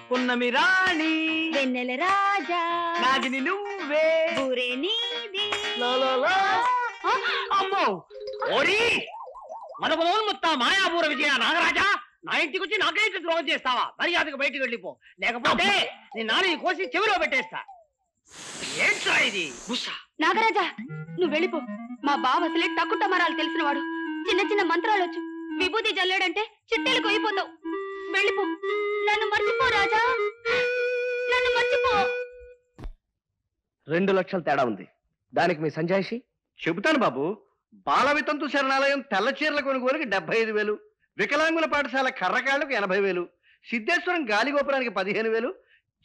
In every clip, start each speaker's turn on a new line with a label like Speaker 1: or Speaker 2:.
Speaker 1: పున్నమి రాణి
Speaker 2: వెన్నెల రాజా
Speaker 1: నాగిని నువ్వే
Speaker 2: ఊరే నీది.
Speaker 1: అమ్మో ఓరి మనోన్ముత్త మాయాపూర విజయ నాగరాజా నా ఇంటికి వచ్చి నాకే ద్రోహం చేస్తావా? మర్యాదకు బయటికి వెళ్ళిపో, లేకపోతే నీ నాని కోసి చెవిలో పెట్టేస్తా. ఏంట్రా ఇది?
Speaker 2: నాగరాజా నువ్వు వెళ్ళిపో. మా బావ అసలే టక్కుటమరాలు తెలిసినవాడు. చిన్న చిన్న మంత్రాలు వచ్చు, విభూతి జల్లాడంటే చిట్టెలు కొయ్యిపోతావు. వెళ్ళిపో, నన్ను మర్చిపో రాజా, నన్ను మర్చిపో.
Speaker 3: 2 లక్షల తేడా ఉంది. దానికి మీ సంజాయిషి?
Speaker 4: చెబుతాను బాబు. బాల వితంతు శరణాలయం తెల్ల చీరల కొనుగోలుకి 75,000, వికలాంగుల పాఠశాల కర్రకాళ్లకు 80,000, సిద్ధేశ్వరం గాలిగోపురానికి 15,000,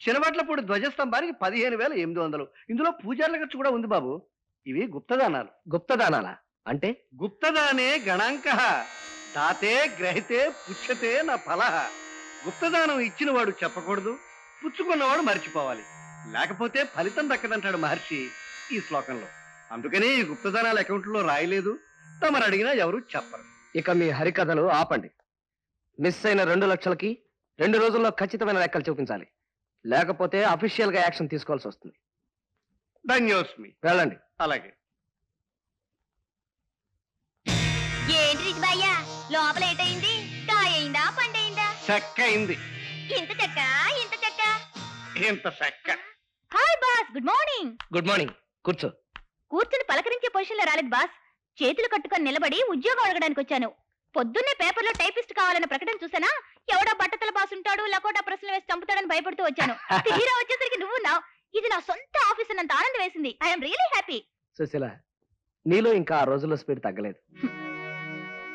Speaker 4: చినవట్లపూడి ధ్వజస్తంభానికి 15,800. ఇందులో పూజార్ల ఖర్చు కూడా ఉంది బాబు. ఇవి గుప్తదానాలు.
Speaker 3: గుప్తదానాలా అంటే?
Speaker 4: గుప్తదానే గణాంక దాతే గ్రహితే పుచ్చతే నా ఫలహ. గుప్తదానం ఇచ్చిన వాడు చెప్పకూడదు, పుచ్చుకున్నవాడు మర్చిపోవాలి, లేకపోతే ఫలితం దక్కదంటాడు మహర్షి ఈ శ్లోకంలో. అందుకనే ఈ గుప్తదానాల అకౌంట్లో రాయలేదు, తమరు అడిగినా ఎవరు చెప్పరు.
Speaker 3: ఇక మీ హరికథలు ఆపండి. మిస్ అయిన 2 లక్షలకి 2 రోజుల్లో ఖచ్చితమైన లెక్కలు చూపించాలి, లేకపోతే అఫీషియల్ గా యాక్షన్ తీసుకోవాల్సి వస్తుంది.
Speaker 4: ధన్యోస్మి.
Speaker 3: వెళ్ళండి.
Speaker 4: అలాగే.
Speaker 2: ఏంటి బాయ్యా, లోపల ఏటైంది? కాయైందా పండైందా?
Speaker 4: చెక్క అయింది.
Speaker 2: ఇంత చెక్క, ఇంత చెక్క,
Speaker 4: ఇంత చెక్క.
Speaker 2: Hi boss, good morning.
Speaker 3: Good morning. కూర్చో.
Speaker 2: కూర్చుని పలకరించే పొజిషన్ లో రాలేదు బాస్. చేతులు కట్టుకొని నిలబడి ఉద్యోగం అడగడానికి వచ్చాను. పొద్దున్నే పేపర్లో టైపిస్ట్ కావాలన్న ప్రకటన చూసానా? ఎవడో బట్టతల బాస్ ఉంటాడు, లకోటా ప్రశ్నలు వేసి చంపుతాడని భయపడుతూ వచ్చాను. తీరా వచ్చేసరికి నువ్వు నా ఇది నా సొంత ఆఫీస్ అన్నంత ఆనందం వేసింది. I'm really happy.
Speaker 3: సుశీల, నీలో ఇంకా ఆ రోజుల్లో స్పీడ్ తగ్గలేదు.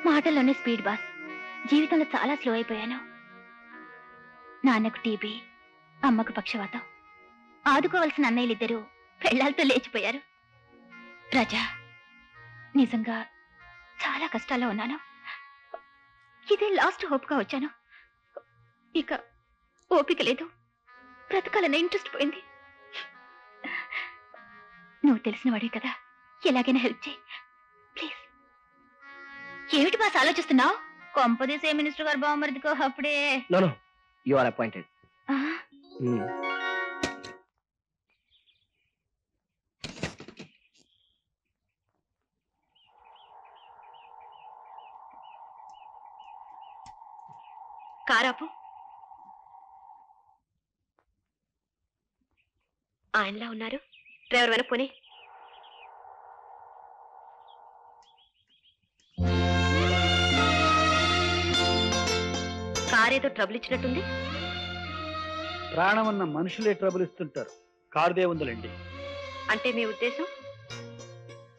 Speaker 2: మాటల్లోనే స్పీడ్ బాస్, జీవితంలో చాలా స్లో అయిపోయాను. నాన్నకు టీబీ, అమ్మకు పక్షవాతం. ఆదుకోవలసిన అన్నయ్యలిద్దరూ పెళ్లాలతో లేచిపోయారు. రాజా, నిజంగా చాలా కష్టాల్లో ఉన్నాను. ఇదే లాస్ట్ హోప్ గా వచ్చాను. ఇక ఓపిక లేదు, బ్రతకాలన్న ఇంట్రెస్ట్ పోయింది. నువ్వు తెలిసిన వాడే కదా, ఎలాగైనా హెల్ప్ చేయి ప్లీజ్. ఏమిటి బాస్ ఆలోచిస్తున్నావు? కొంపదీసే మినిస్టర్ గారు బావమరిదికో అప్పుడే.
Speaker 3: No no, you are appointed.
Speaker 2: కారాపు. ఆయనలా ఉన్నారు. డ్రైవర్ వెనక్కి పోనీ. కారేదో ట్రబుల్ ఇచ్చినట్టుంది.
Speaker 5: ప్రాణం ఉన్న మనుషులే ట్రబుల్ ఇస్తుంటారు, కారుదే ఉందండి.
Speaker 2: అంటే మీ ఉద్దేశం?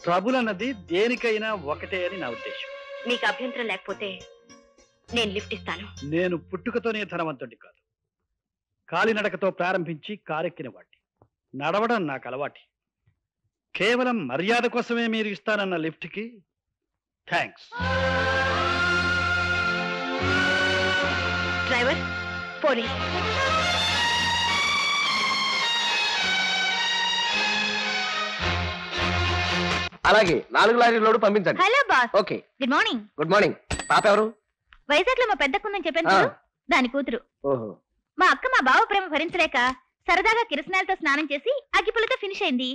Speaker 5: ట్రబుల్ అన్నది దేనికైనా ఒకటే అని నా ఉద్దేశం.
Speaker 2: మీకు అభ్యంతరం లేకపోతే నేను లిఫ్ట్ ఇస్తాను.
Speaker 5: నేను పుట్టుకతోనే ధనవంతుడి కాదు, కాలినడకతో ప్రారంభించి కారెక్కిన వాడిని. నడవడం నాకు అలవాటి. కేవలం మర్యాద కోసమే మీరు ఇస్తానన్న లిఫ్ట్కి థ్యాంక్స్.
Speaker 2: డ్రైవర్ పోనీ.
Speaker 3: అలాగే 4 లారీ లోడు పంపించండి.
Speaker 2: Hello boss.
Speaker 3: Okay.
Speaker 2: Good morning.
Speaker 3: Good morning. పాప ఎవరు?
Speaker 2: వైజాగ్ లో మా పెద్ద కుందని చెప్పాను చూడు, దాని కూతురు.
Speaker 3: ఓహో.
Speaker 2: మా అక్క మా బావ ప్రేమ భరించలేక సరదాగా కిరసనాలతో స్నానం చేసి అగ్గిపుల్లతో ఫినిష్ అయింది.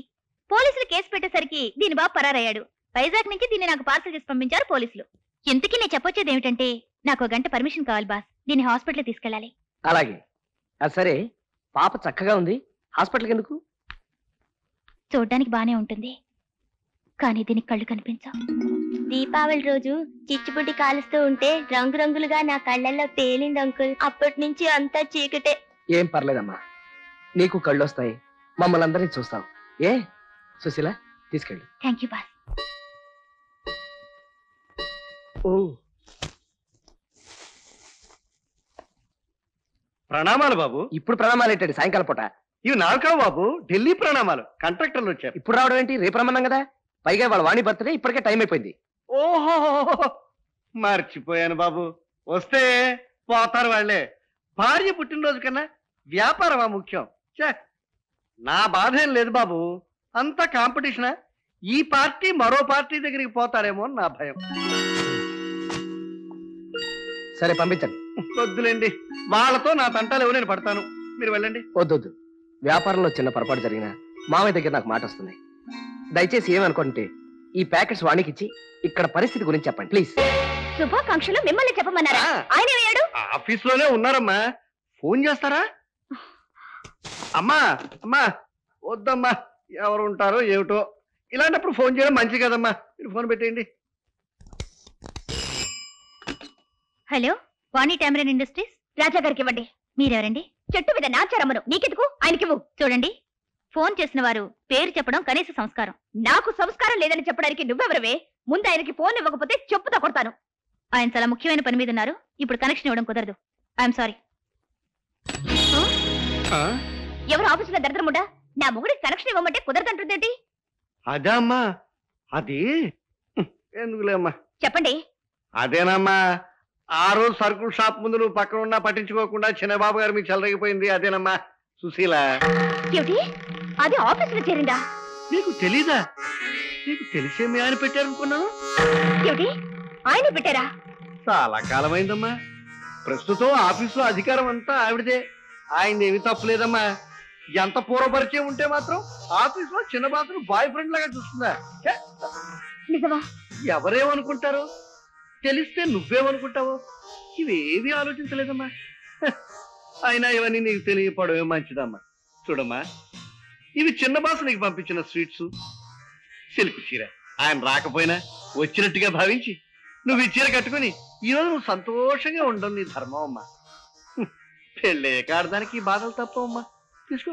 Speaker 2: పోలీసులు కేసు పెట్టేసరికి దీని బాబు పరారయ్యాడు. వైజాగ్ నుంచి దీన్ని నాకు పార్సల్ చేసి పంపించారు పోలీసులు. ఇంతకీ నేను చెప్పొచ్చేది ఏమిటంటే, నాకు 1 గంట పర్మిషన్ కావాలి బాస్. దీన్ని హాస్పిటల్ తీసుకెళ్ళాలి.
Speaker 3: అలాగే. సరే, పాప చక్కగా ఉంది, హాస్పిటల్కి ఎందుకు?
Speaker 2: చూడ్డానికి బానే ఉంటుంది, కానీ దీనికి కళ్ళు కనిపించవు. దీపావళి రోజు చిచ్చుబుడ్డి కాలుస్తూ ఉంటే రంగురంగులుగా నా కళ్ళల్లో తేలింది అంకుల్. అప్పటి నుంచి అంతా చీకటే.
Speaker 3: ఏం పర్లేదమ్మా, నీకు కళ్ళు వస్తాయి, మమ్మల్ని అందరినీ చూస్తావు. ఏ సుశీల, తీసుకెళ్ళు.
Speaker 2: Thank you boss.
Speaker 3: ఓ,
Speaker 4: ప్రణామాలు బాబు.
Speaker 3: ఇప్పుడు ప్రణామాలు ఏంటండి సాయంకాలం పూట?
Speaker 4: ఇవి నాకు కావు బాబు, ఢిల్లీ ప్రణామాలు. కంట్రాక్టర్లు వచ్చారు.
Speaker 3: ఇప్పుడు రావడం ఏంటి? రేపు రమ్మన్నాం కదా. పైగా వాళ్ళ వాణి బర్త్డే, ఇప్పటికే టైం అయిపోయింది.
Speaker 4: ఓహో, మర్చిపోయాను బాబు. వస్తే పోతారు వాళ్ళే. భార్య పుట్టినరోజు కన్నా వ్యాపారమా ముఖ్యం? నా బాధ ఏం లేదు బాబు, అంతా కాంపిటీషనా? ఈ పార్టీ మరో పార్టీ దగ్గరికి పోతారేమో అని నా భయం.
Speaker 3: సరే పంపించండి.
Speaker 4: వద్దులేండి, వాళ్ళతో నా తంటాలేవో నేను పడతాను. మీరు వెళ్ళండి.
Speaker 3: వద్దొద్దు, వ్యాపారంలో చిన్న పొరపాటు జరిగినా మామయ్య దగ్గర నాకు మాట వస్తుంది. దయచేసి ఏమనుకుంటే ఈ ప్యాకెట్స్ వాణికి ఇచ్చి ఇక్కడ పరిస్థితి గురించి చెప్పండి ప్లీజ్.
Speaker 2: శుభాకాంక్షలు మిమ్మల్ని చెప్పమన్నారా? ఆయన ఏడు
Speaker 4: ఆఫీస్ లోనే ఉన్నారమ్మా, ఫోన్ చేస్తారా? అమ్మా అమ్మా వద్దమ్మా, ఎవరు ఉంటారో ఏమిటో, ఇలాంటప్పుడు ఫోన్ చేయడం మంచిది కదమ్మా. మీరు ఫోన్ పెట్టేయండి.
Speaker 2: హలో, వాణి టామరన్ ఇండస్ట్రీస్. రాజా గారికి ఇవ్వండి. మీరెవరండి? చెట్టు మీద నాచారమ్మను నీకెందుకు, ఆయనకివ్వు. చూడండి, ఫోన్ చేసిన వారు పేరు చెప్పడం కనీస సంస్కారం. నాకు సంస్కారం లేదని చెప్పడానికి నువ్వెవరవే? ముందు ఆయనకి ఫోన్ ఇవ్వకపోతే చెప్పుతో కొడతాను. ఆయన చాలా ముఖ్యమైన పని మీద ఉన్నారు, ఇప్పుడు కనెక్షన్ ఇవ్వడం కుదరదు. I'm sorry. ఎవరు ఆఫీసులో దరిద్రముడా? నా మొగుడికి కనెక్షన్ ఇవ్వమంటే కుదరదంటుందేంటి?
Speaker 4: అదే అమ్మా, అది ఎందుకులే అమ్మా.
Speaker 2: చెప్పండి.
Speaker 4: అదేనమ్మా, ఆ రోజు సరుకుల షాప్ ముందు నువ్వు పక్కన ఉన్నా పట్టించుకోకుండా చిన్నబాబు గారు మీకు చెలరగిపోయింది. అదేనమ్మా సుశీల.
Speaker 2: ఏమిటి? అది ఆఫీసులో చేరిందా?
Speaker 4: నీకు తెలీదా? నీకు తెలిసే మీ ఆయన పెట్టారనుకున్నాను.
Speaker 2: ఏమిటి, ఆయన పెట్టారా?
Speaker 4: చాలా కాలమైందమ్మా. ప్రస్తుతం ఆఫీసులో అధికారం అంతా ఆవిడదే. ఆయన ఏమి తప్పులేదమ్మా. ఎంత పూర్వపరిచయం ఉంటే మాత్రం ఆఫీసులో చిన్న బాతును బాయ్ ఫ్రెండ్ లాగా చూస్తుందా?
Speaker 2: నిజమా?
Speaker 4: ఎవరేమనుకుంటారు, తెలిస్తే నువ్వేమనుకుంటావో ఇవేవి ఆలోచించలేదమ్మా. అయినా ఇవన్నీ నీకు తెలియపడమే మంచిదమ్మా. చూడమ్మా, ఇవి చిన్న బాసు నీకు పంపించిన స్వీట్స్, సిల్క్ చీర. ఆయన రాకపోయినా వచ్చినట్టుగా భావించి నువ్వు ఈ చీర కట్టుకుని ఈరోజు నువ్వు సంతోషంగా ఉండడం నీ ధర్మం అమ్మా. పెళ్ళే కాడదానికి ఈ బాధలు తప్పవమ్మా. తీసుకో.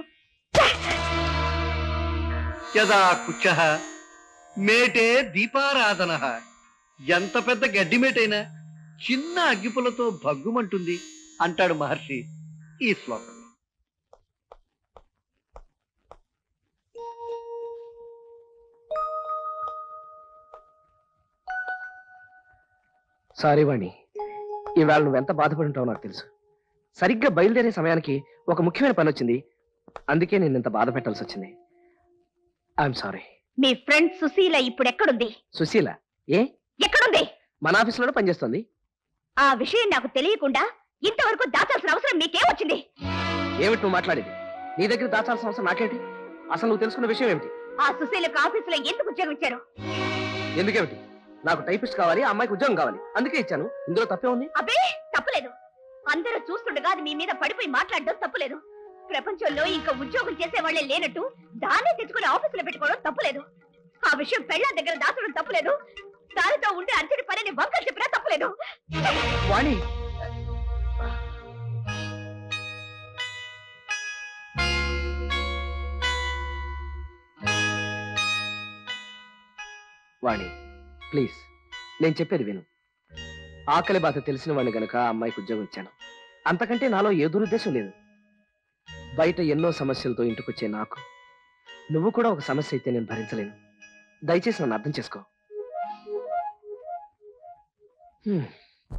Speaker 4: యదా కుచ్చ మేటే దీపారాధన. ఎంత పెద్ద గడ్డి మేటైనా చిన్న అగ్గిపులతో భగ్గుమంటుంది అంటాడు మహర్షి ఈ శ్లోకంలో.
Speaker 3: సారీ వాణి, ఈవేళ నువ్వెంత బాధపడి ఉంటావో నాకు తెలుసు. సరిగ్గా బయలుదేరే సమయానికి ఒక ముఖ్యమైన పని వచ్చింది, అందుకే నేను ఇంత బాధ పెట్టాల్సి వచ్చింది. I'm sorry.
Speaker 2: మీ ఫ్రెండ్ సుశీల ఇప్పుడు ఎక్కడుంది?
Speaker 3: సుశీల ఏ
Speaker 2: ఎక్కడుంది?
Speaker 3: మన ఆఫీసులోనే పనిచేస్తుంది.
Speaker 2: ఆ విషయం నాకు తెలియకుండా ఇంతవరకు దాచాల్సిన అవసరం మీకేం వచ్చింది?
Speaker 3: ఏమిటి నువ్వు మాట్లాడేది? నీ దగ్గర దాచాల్సిన అవసరం నాకేంటి? అసలు నువ్వు తెలుసుకున్న విషయం ఏమిటి?
Speaker 2: ఆ సుశీలకు ఆఫీసులో ఎందుకు ఉద్యోగం ఇచ్చారు?
Speaker 3: ఎందుకేమిటి? నాకు టైపిస్ట్ కావాలి, ఆ అమ్మాయికి ఉద్యోగం కావాలి, అందుకే ఇచ్చాను. ఇందులో తప్పే ఉంది?
Speaker 2: అబ్బే తప్పులేదు. అందరూ చూస్తుండగా అది మీ మీద పడిపోయి మాట్లాడడం తప్పులేదు. ప్రపంచంలో ఇంకా ఉద్యోగం చేసేవాళ్లే లేనట్టు దాన్ని తెచ్చుకుని ఆఫీసులో పెట్టుకోవడం తప్పులేదు. ఆ విషయం పెళ్ళ దగ్గర దాచడం తప్పులేదు. దానితో ఉండే అర్జెంట్ పనిని వంకలు చెప్పినా తప్పులేదు.
Speaker 3: వాణి, వాణి ప్లీజ్, నేను చెప్పేది విను. ఆకలి బాధ తెలిసిన వాడిని గనక ఆ అమ్మాయికి ఉద్యోగం ఇచ్చాను. అంతకంటే నాలో ఏ దురుద్దేశం లేదు. బయట ఎన్నో సమస్యలతో ఇంటికొచ్చే నాకు నువ్వు కూడా ఒక సమస్య అయితే నేను భరించలేను. దయచేసి నన్ను అర్థం చేసుకో.